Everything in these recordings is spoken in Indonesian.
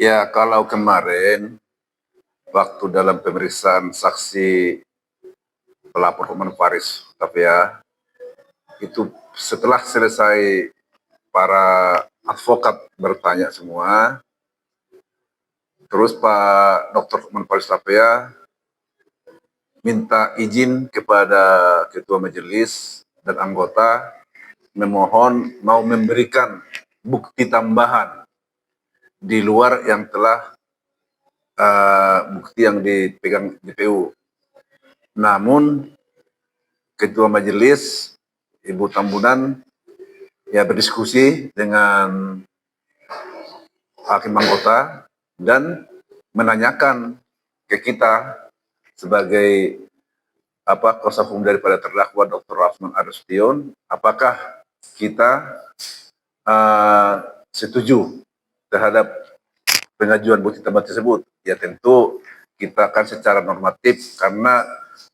Ya, kalau kemarin waktu dalam pemeriksaan saksi pelapor Hotman Paris Hutapea, itu setelah selesai para advokat bertanya semua, terus Pak Dr. Hotman Paris Hutapea minta izin kepada ketua majelis dan anggota memohon mau memberikan bukti tambahan di luar yang telah bukti yang dipegang JPU. Namun ketua majelis Ibu Tambunan ya berdiskusi dengan hakim anggota dan menanyakan ke kita sebagai kuasa hukum daripada terdakwa Dr. Rafman Aristion, apakah kita setuju terhadap pengajuan bukti tambahan tersebut. Ya tentu kita akan secara normatif karena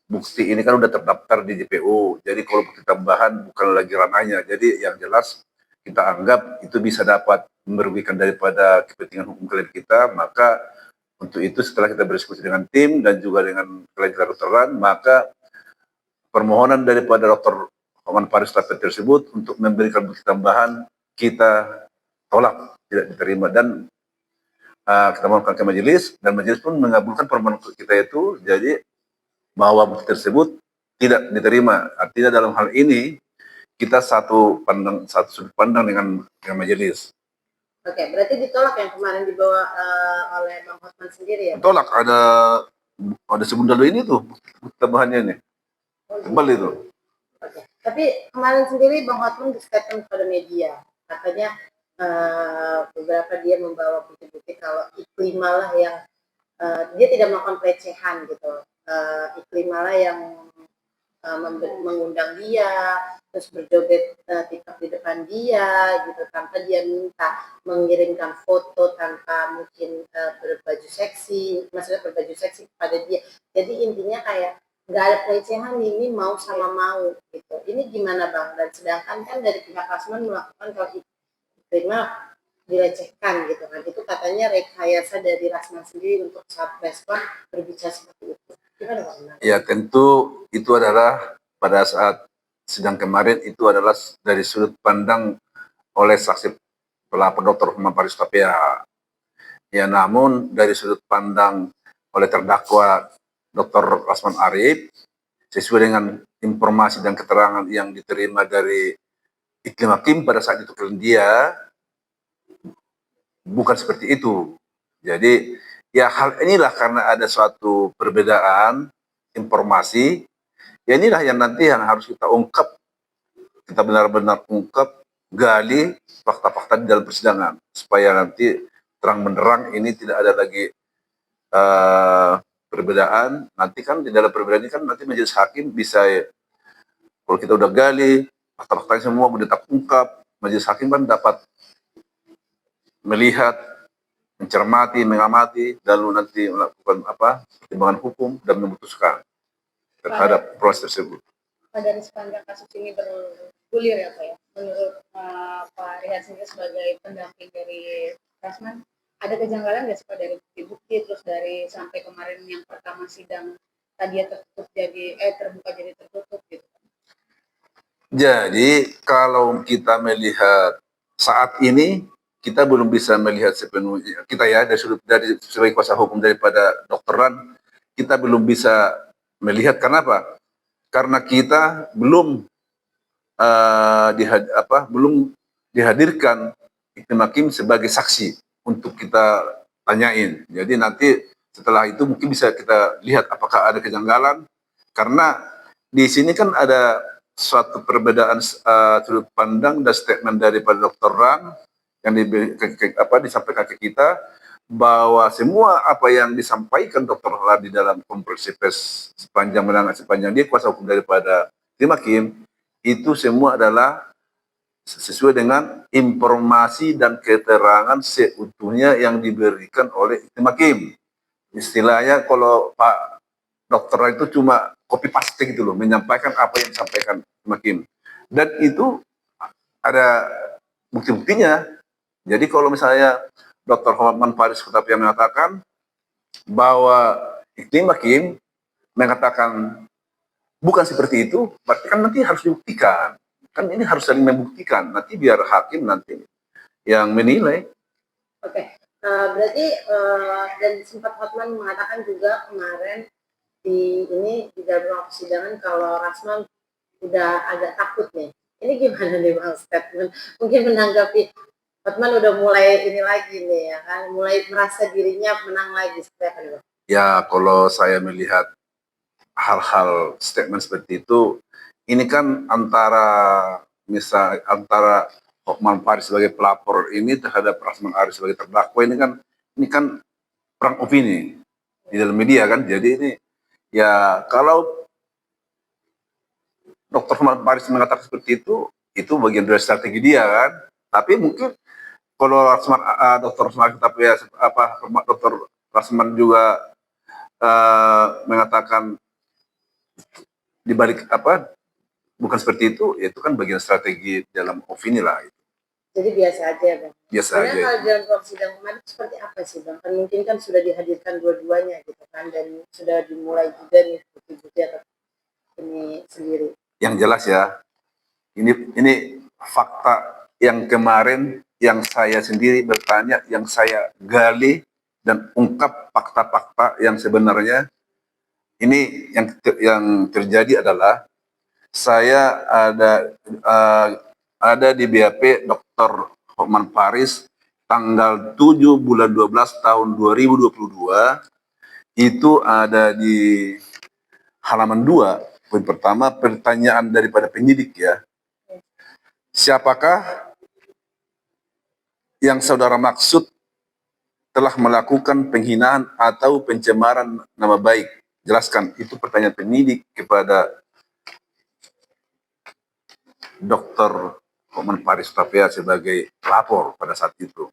bukti ini kan udah terdaftar di JPU. Jadi kalau bukti tambahan bukan lagi ranahnya. Jadi yang jelas kita anggap itu bisa dapat merugikan daripada kepentingan hukum klien kita, maka untuk itu setelah kita berdiskusi dengan tim dan juga dengan klien kedokteran, maka permohonan daripada Dr. Hotman Paris Hutapea tersebut untuk memberikan bukti tambahan kita tolak, tidak diterima, dan kita mohonkan ke majelis dan majelis pun mengabulkan permohonan kita itu, jadi bahwa bukti tersebut tidak diterima. Artinya dalam hal ini kita satu sudut pandang dengan majelis. Oke, berarti ditolak yang kemarin dibawa oleh Bang Hotman sendiri ya? Tolak, ada sebundal ini tuh bukti tambahannya ini. Tebal itu. Oke. Tapi kemarin sendiri Bang Hotman statement kepada media, katanya beberapa dia membawa bukti-bukti kalau Iklimalah yang dia tidak melakukan pelecehan gitu. Iklimalah yang mengundang dia, terus berjoget TikTok di depan dia gitu, tanpa dia minta, mengirimkan foto tanpa mungkin berbaju seksi, maksudnya berbaju seksi kepada dia. Jadi intinya kayak nggak ada pelecehan, ini mau sama mau gitu. Ini gimana Bang? Dan sedangkan kan dari pihak Rasman melakukan kalau Iklima dilecehkan gitu kan, itu katanya rekayasa dari Rasman sendiri untuk saat respon berbicara seperti itu. Gimana Bang? Ya tentu itu adalah pada saat sidang kemarin itu adalah dari sudut pandang oleh saksi pelapor Dr. Hotman Paris Hutapea. Ya namun dari sudut pandang oleh terdakwa Dr. Rasman Arif, sesuai dengan informasi dan keterangan yang diterima dari Iklim Hakim pada saat itu klien dia, bukan seperti itu. Jadi ya hal inilah karena ada suatu perbedaan informasi, ya inilah yang nanti yang harus kita ungkap, kita benar-benar ungkap, gali fakta-fakta di dalam persidangan supaya nanti terang benderang ini tidak ada lagi perbedaan. Nanti kan di dalam perbedaan ini kan nanti majelis hakim bisa, kalau kita udah gali fakta-fakta semua udah terungkap, majelis hakim kan dapat melihat, mencermati, mengamati, lalu nanti melakukan pertimbangan hukum dan memutuskan terhadap proses tersebut. Dari sepanjang kasus ini bergulir ya Pak ya, menurut Pak Rehan sendiri sebagai pendamping dari Rasman, ada kejanggalan nggak sih Pak dari bukti-bukti, terus dari sampai kemarin yang pertama sidang tadi ya tertutup jadi terbuka jadi tertutup gitu? Jadi kalau kita melihat saat ini, kita belum bisa melihat sepenuhnya, kita ya dari sebagai kuasa hukum daripada dokteran, kita belum bisa melihat. Kenapa? Karena kita belum belum dihadirkan Iklim Hakim sebagai saksi untuk kita tanyain. Jadi nanti setelah itu mungkin bisa kita lihat apakah ada kejanggalan, karena di sini kan ada suatu perbedaan sudut pandang dan statement daripada dokteran yang disampaikan ke kita, bahwa semua apa yang disampaikan Dr. Hala di dalam konferensi pers sepanjang dia kuasa hukum daripada Iklim Hakim, itu semua adalah sesuai dengan informasi dan keterangan seutuhnya yang diberikan oleh Iklim Hakim. Istilahnya kalau Pak Dokter itu cuma copy paste gitu loh, menyampaikan apa yang disampaikan Iklim Hakim. Dan itu ada bukti-buktinya. Jadi kalau misalnya Dr. Hotman Paris Hutapea mengatakan bahwa Iklim Hakim mengatakan bukan seperti itu, berarti kan nanti harus dibuktikan. Kan ini harus saling membuktikan, nanti biar hakim nanti yang menilai. Oke, berarti dan sempat Hotman mengatakan juga kemarin di dalam ruang persidangan kalau Rasman udah agak takut nih. Ini gimana nih Bang statement? Mungkin menanggapi Hotman udah mulai ini lagi nih ya kan, mulai merasa dirinya menang lagi seperti apa nih Bang? Ya kalau saya melihat hal-hal statement seperti itu, ini kan antara Hotman Paris sebagai pelapor ini terhadap Rasman Arif sebagai terdakwa ini kan perang opini di dalam media kan. Jadi ini ya kalau Dr. Hotman Paris mengatakan seperti itu bagian dari strategi dia kan. Tapi mungkin kalau Dr. Rasman tapi ya Dr. Rasman juga mengatakan dibalik bukan seperti itu kan bagian strategi dalam opini lah. Jadi biasa aja Bang. Biasa Sebenarnya aja. kalau dalam ruang sidang kemarin seperti apa sih Bang? Kan mungkin kan sudah dihadirkan dua-duanya gitu kan, dan sudah dimulai juga nih bukti-bukti atau ini sendiri. Yang jelas ya, ini fakta yang kemarin yang saya sendiri bertanya, yang saya gali dan ungkap fakta-fakta yang sebenarnya. Ini yang terjadi adalah saya ada di BAP Dr. Hotman Paris tanggal 7 bulan 12 tahun 2022, itu ada di halaman 2, poin pertama, pertanyaan daripada penyidik ya. Siapakah yang saudara maksud telah melakukan penghinaan atau pencemaran nama baik? Jelaskan. Itu pertanyaan penyidik kepada Dr. Hotman Paris Hutapea sebagai pelapor pada saat itu.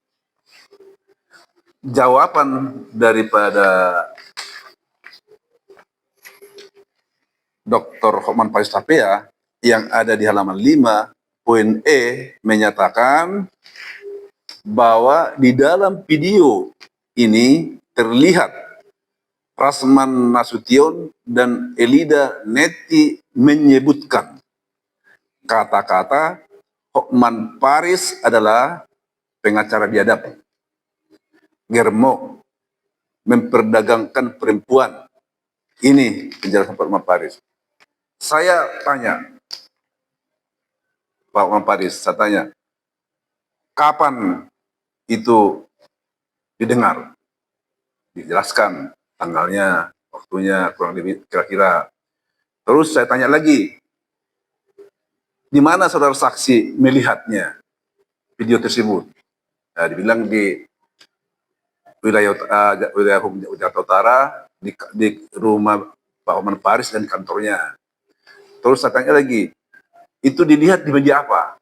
Jawaban daripada Dr. Hotman Paris Hutapea yang ada di halaman 5, poin E, menyatakan bahwa di dalam video ini terlihat Rasman Nasution dan Elida Neti menyebutkan kata-kata Hotman Paris adalah pengacara biadab, germo, memperdagangkan perempuan. Ini penjelasan Pak Hotman Paris. Saya tanya, Pak Hotman Paris, saya tanya, kapan itu didengar? Dijelaskan tanggalnya, waktunya, kurang lebih kira-kira. Terus saya tanya lagi, di mana saudara saksi melihatnya video tersebut? Nah, dibilang di wilayah Jakarta Utara, di rumah Pak Hotman Paris dan kantornya. Terus saya tanya lagi, itu dilihat di media apa?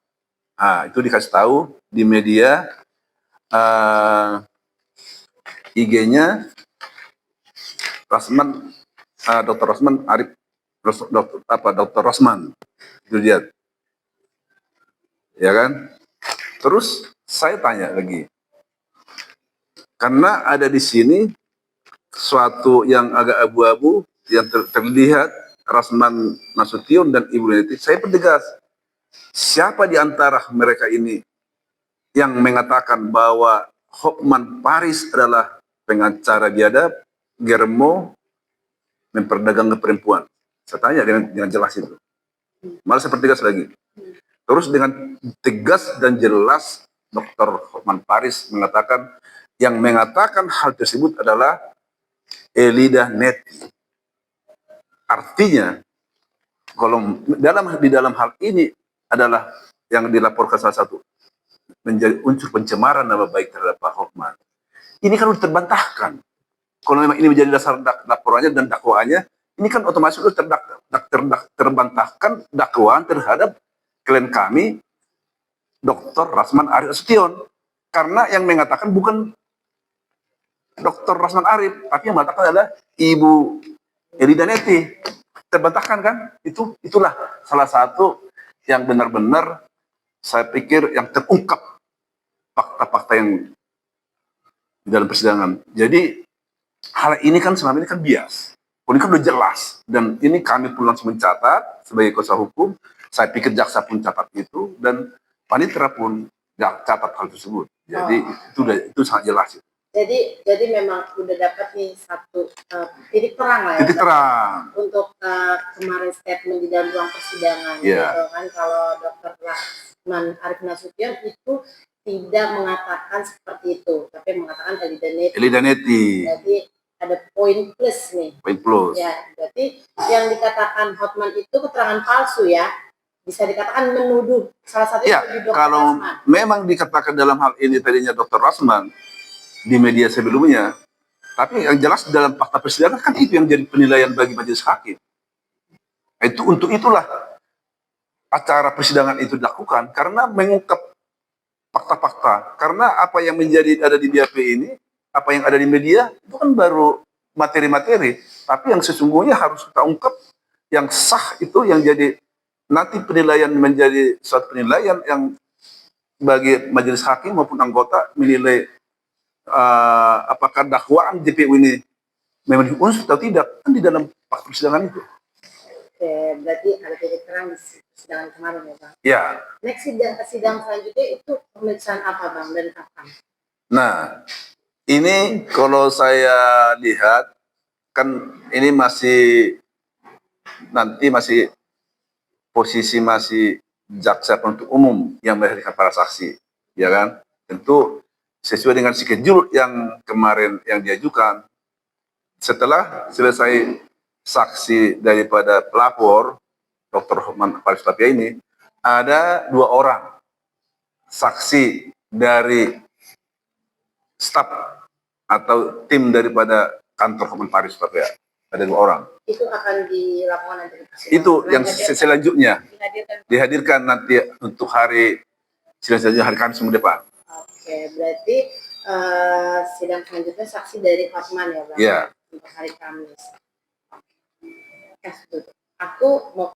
Nah, itu dikasih tahu di media IG-nya Rasman, Dr. Rasman Arif, Dr. Rasman, itu lihat, ya kan? Terus saya tanya lagi, karena ada di sini suatu yang agak abu-abu yang terlihat Rasman Nasution dan Ibu Neti. Saya pertegas, siapa di antara mereka ini yang mengatakan bahwa Hotman Paris adalah pengacara biadab, germo, memperdagangkan perempuan? Saya tanya dengan jelas itu. Malah saya pertegas lagi. Terus dengan tegas dan jelas Dr. Hotman Paris mengatakan yang mengatakan hal tersebut adalah Elida Neti. Artinya kalau di dalam hal ini adalah yang dilaporkan salah satu menjadi unsur pencemaran nama baik terhadap Pak Hotman. Ini kan sudah terbantahkan. Kalau memang ini menjadi dasar laporannya dan dakwaannya, ini kan otomatis sudah terbantahkan dakwaan terhadap klien kami, Dr. Rasman Arif Nasution. Karena yang mengatakan bukan Dr. Rasman Arif, tapi yang mengatakan adalah Ibu Elida Neti. Terbantahkan kan? Itulah salah satu yang benar-benar saya pikir yang terungkap fakta-fakta yang di dalam persidangan. Jadi hal ini kan selama ini kan bias. Ini kan udah jelas, dan ini kami pun langsung mencatat sebagai kuasa hukum. Saya pikir jaksa pun catat itu, dan panitera pun catat hal tersebut. Jadi itu sangat jelas. Jadi memang udah dapat nih satu titik terang lah ya. Titik terang. Untuk kemarin statement di dalam ruang persidangan, Yeah. gitu kan, kalau Dr. Rahman Arif Nasution itu tidak mengatakan seperti itu, tapi mengatakan Elidaneti. Jadi ada poin plus nih. Poin plus. Ya, berarti yang dikatakan Hotman itu keterangan palsu ya. Bisa dikatakan menuduh salah satu Ya, Dr. kalau Rasman. memang dikatakan dalam hal ini tadinya Dr. Rasman di media sebelumnya, tapi yang jelas dalam fakta persidangan kan itu yang jadi penilaian bagi majelis hakim. Itu untuk itulah acara persidangan itu dilakukan, karena mengungkap fakta-fakta. Karena apa yang menjadi ada di BAP ini, apa yang ada di media itu kan baru materi-materi, tapi yang sesungguhnya harus kita ungkap, yang sah itu yang jadi nanti penilaian menjadi suatu penilaian yang bagi majelis hakim maupun anggota menilai apakah dakwaan JPU ini memenuhi unsur atau tidak, kan di dalam fakta persidangan itu. Oke, berarti ada titik terang di persidangan kemarin ya Bang? Ya. Next sidang selanjutnya itu pemeriksaan apa Bang dan kapan? Nah, ini kalau saya lihat kan ini masih posisi masih jaksa penuntut umum yang menghadirkan para saksi, ya kan? Tentu sesuai dengan schedule yang kemarin yang diajukan. Setelah selesai saksi daripada pelapor Dr. Hotman Paris Hutapea ini, ada 2 orang saksi dari staf atau tim daripada kantor Hotman Paris Hutapea. Ada 2 orang. Itu akan dilakukan nanti. Itu yang selanjutnya dihadirkan nanti untuk hari selanjutnya hari Kamis minggu depan. Oke, berarti sidang selanjutnya saksi dari Hotman ya Bang? Iya. Untuk hari Kamis. Aku mau